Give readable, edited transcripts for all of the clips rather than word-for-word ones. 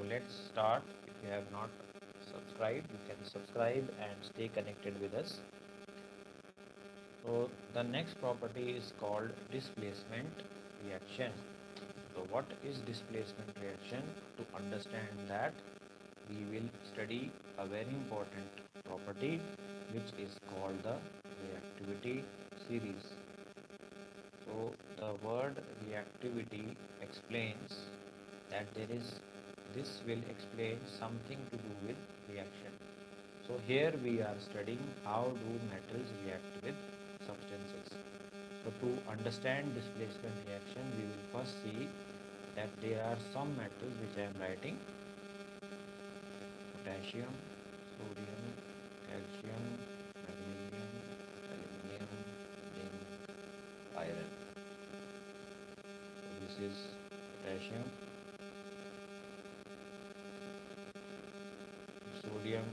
let's start. If you have not subscribed, you can subscribe and stay connected with us. So the next property is called displacement reaction. So what is displacement reaction? To understand that, we will study a very important property which is called the reactivity series. So the word reactivity explains that this will explain something to do with reaction. So here we are studying how do metals react with substances. So to understand displacement reaction, we will first see that there are some metals which I am writing: potassium, sodium, calcium, magnesium, aluminum, zinc, iron. So this is potassium, sodium,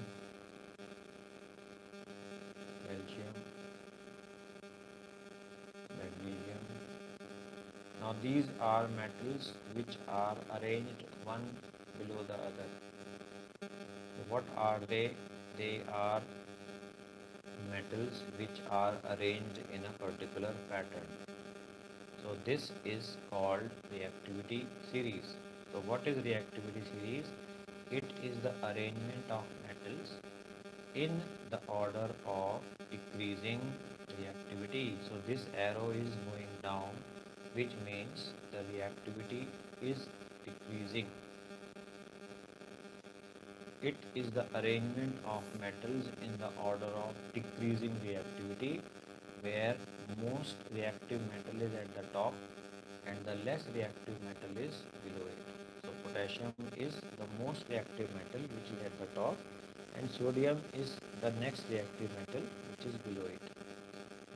calcium, magnesium. Now these are metals which are arranged one below the other. So what are they? They are metals which are arranged in a particular pattern. So this is called reactivity series. So what is reactivity series? It is the arrangement of metals in the order of decreasing reactivity. So this arrow is going down, which means the reactivity is decreasing. It is the arrangement of metals in the order of decreasing reactivity, where most reactive metal is at the top and the less reactive metal is below it. So potassium is the most reactive metal, which is at the top, and sodium is the next reactive metal, which is below it,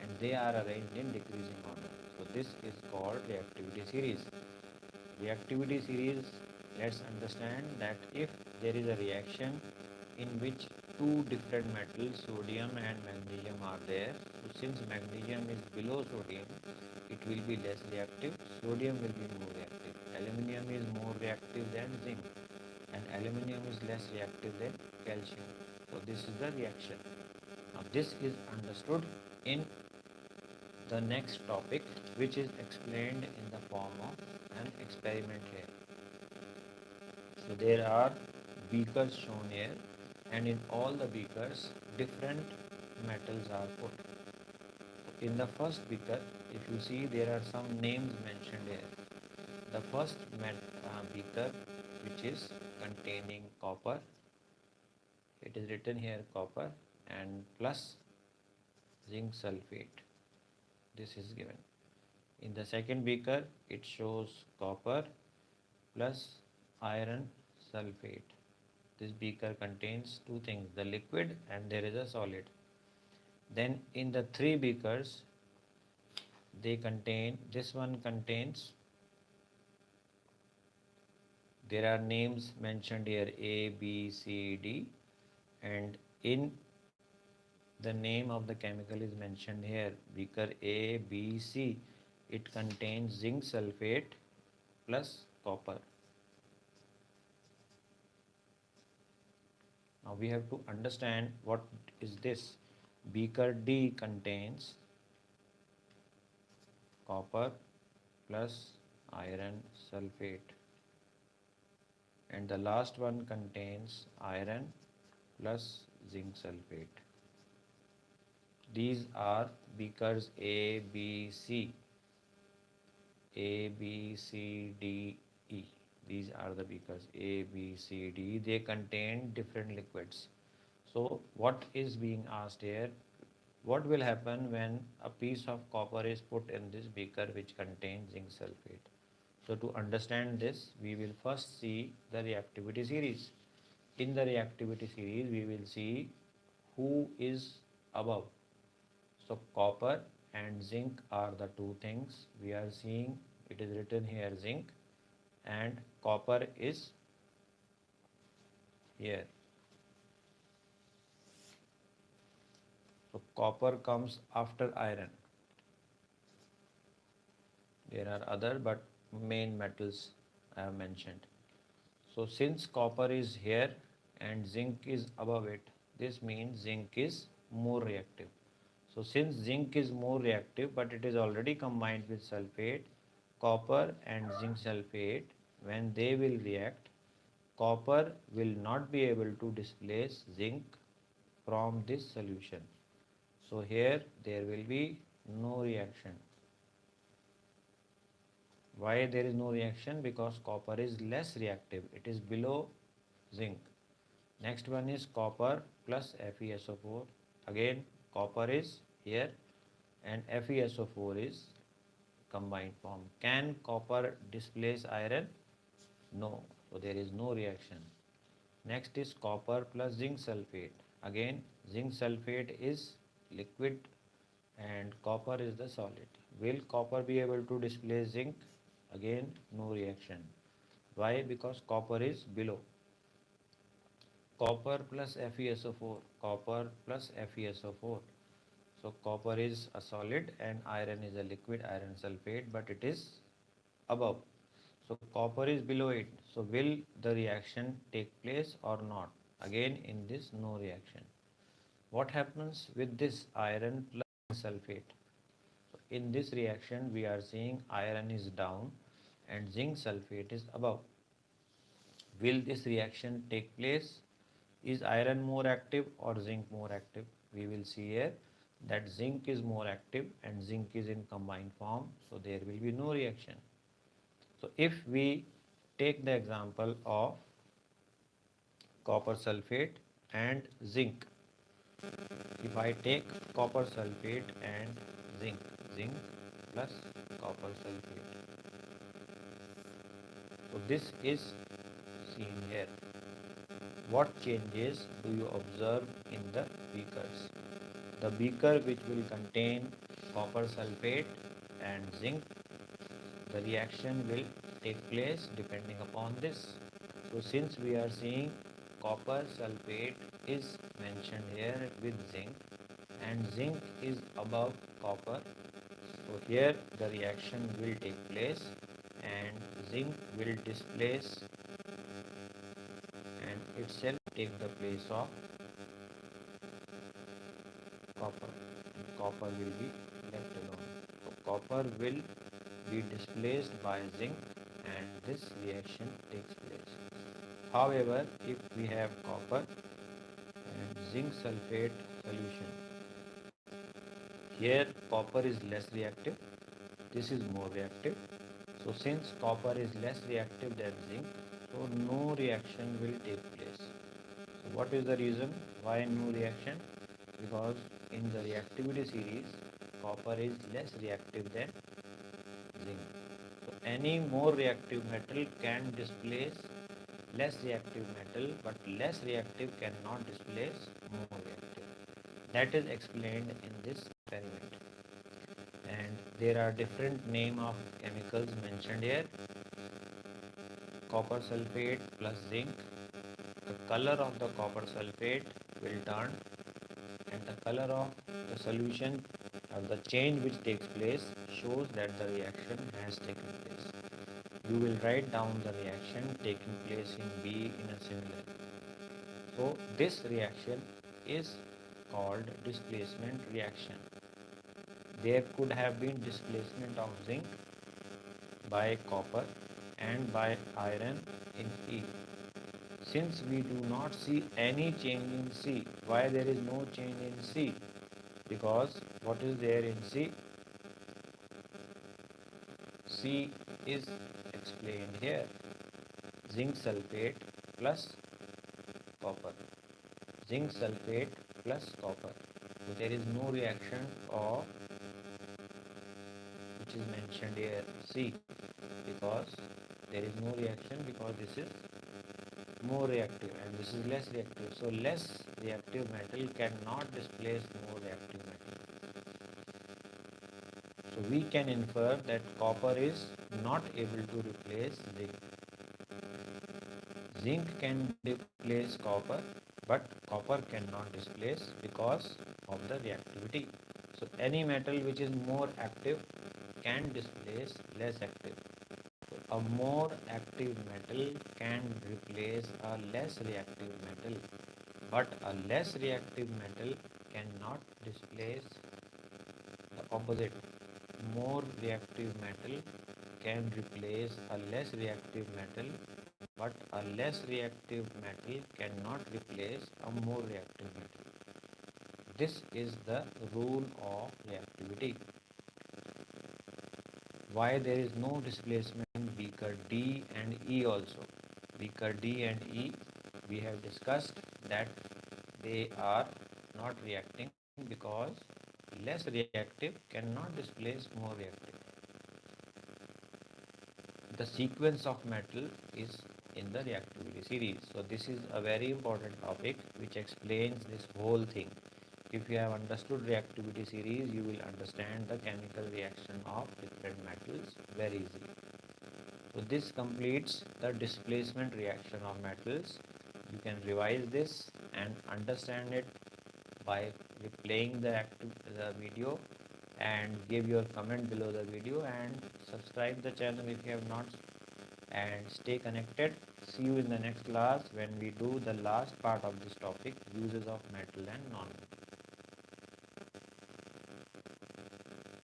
and they are arranged in decreasing order. So this is called reactivity series. Reactivity series, let's understand that if there is a reaction in which two different metals, sodium and magnesium, are there, so since magnesium is below sodium, it will be less reactive, sodium will be more reactive. Aluminium is more reactive than zinc, and aluminium is less reactive than calcium. So this is the reaction. Now this is understood in the next topic, which is explained in the form of an experiment here. So there are beakers shown here, and in all the beakers different metals are put. In the first beaker, if you see, there are some names mentioned here. The first beaker, which is containing copper, it is written here copper and plus zinc sulfate. This is given. In the second beaker, it shows copper plus iron sulfate. This beaker contains two things, the liquid and there is a solid. Then in the three beakers, this one contains, there are names mentioned here A, B, C, D, and in the name of the chemical is mentioned here, beaker A, B, C. It contains zinc sulfate plus copper. Now we have to understand what is this. Beaker D contains copper plus iron sulfate, and the last one contains iron plus zinc sulfate. These are beakers A, B, C. A, B, C, D, E. These are the beakers A, B, C, D. They contain different liquids. So what is being asked here? What will happen when a piece of copper is put in this beaker which contains zinc sulfate? So to understand this, we will first see the reactivity series. In the reactivity series, we will see who is above. So copper and zinc are the two things we are seeing. It is written here zinc, and copper is here. So copper comes after iron. There are other but main metals I have mentioned. So since copper is here and zinc is above it, this means zinc is more reactive. So since zinc is more reactive but it is already combined with sulfate, copper and zinc sulfate, when they will react, copper will not be able to displace zinc from this solution. So here there will be no reaction. Why there is no reaction? Because copper is less reactive. It is below zinc. Next one is copper plus FeSO4. Again copper is here and FeSO4 is combined form. Can copper displace iron? No. So there is no reaction. Next is copper plus zinc sulfate. Again zinc sulfate is liquid and copper is the solid. Will copper be able to displace zinc? Again no reaction. Why? Because copper is below. Copper plus FeSO4. Copper plus FeSO4. So copper is a solid and iron is a liquid, iron sulfate, but it is above. So copper is below it. So will the reaction take place or not? Again in this no reaction. What happens with this iron plus sulfate? So in this reaction we are seeing iron is down and zinc sulfate is above. Will this reaction take place? Is iron more active or zinc more active? We will see here that zinc is more active and zinc is in combined form, so there will be no reaction. So if we take the example of copper sulfate and zinc, if I take copper sulfate and zinc plus copper sulfate, so this is seen here. What changes do you observe in the beakers? The beaker which will contain copper sulfate and zinc, the reaction will take place depending upon this. So since we are seeing copper sulfate is mentioned here with zinc and zinc is above copper, so here the reaction will take place and zinc will displace and itself take the place of copper and copper will be left alone. So copper will be displaced by zinc and this reaction takes place. However, if we have copper and zinc sulfate solution, here copper is less reactive, this is more reactive. So since copper is less reactive than zinc, so no reaction will take place. So what is the reason why no reaction? Because in the reactivity series, copper is less reactive than zinc. So any more reactive metal can displace less reactive metal, but less reactive cannot displace more reactive. That is explained in this experiment. And there are different name of chemicals mentioned here. Copper sulfate plus zinc. The color of the copper sulfate will turn and the color of the solution or the change which takes place shows that the reaction has taken place. You will write down the reaction taking place in B in a similar. So this reaction is called displacement reaction. There could have been displacement of zinc by copper and by iron in E. Since we do not see any change in C, why there is no change in C? Because what is there in C? C is explained here. Zinc sulfate plus copper. Zinc sulfate plus copper. So there is no reaction of which is mentioned here C, because there is no reaction because this is more reactive and this is less reactive. So less reactive metal cannot displace more reactive metal. So we can infer that copper is not able to replace zinc. Zinc can displace copper, but copper cannot displace because of the reactivity. So any metal which is more active can displace less active. So A more active metal can replace a less reactive metal, but a less reactive metal cannot displace the opposite. More reactive metal can replace a less reactive metal, but a less reactive metal cannot replace a more reactive metal. This is the rule of reactivity. Why there is no displacement beaker D and E also? Beaker D and E, we have discussed that they are not reacting because less reactive cannot displace more reactive. The sequence of metal is in the reactivity series. So this is a very important topic which explains this whole thing. If you have understood reactivity series, you will understand the chemical reaction of different metals very easily. So this completes the displacement reaction of metals. You can revise this and understand it by replaying the video, and give your comment below the video, and subscribe the channel if you have not, and stay connected. See you in the next class when we do the last part of this topic, uses of metal and non-metal.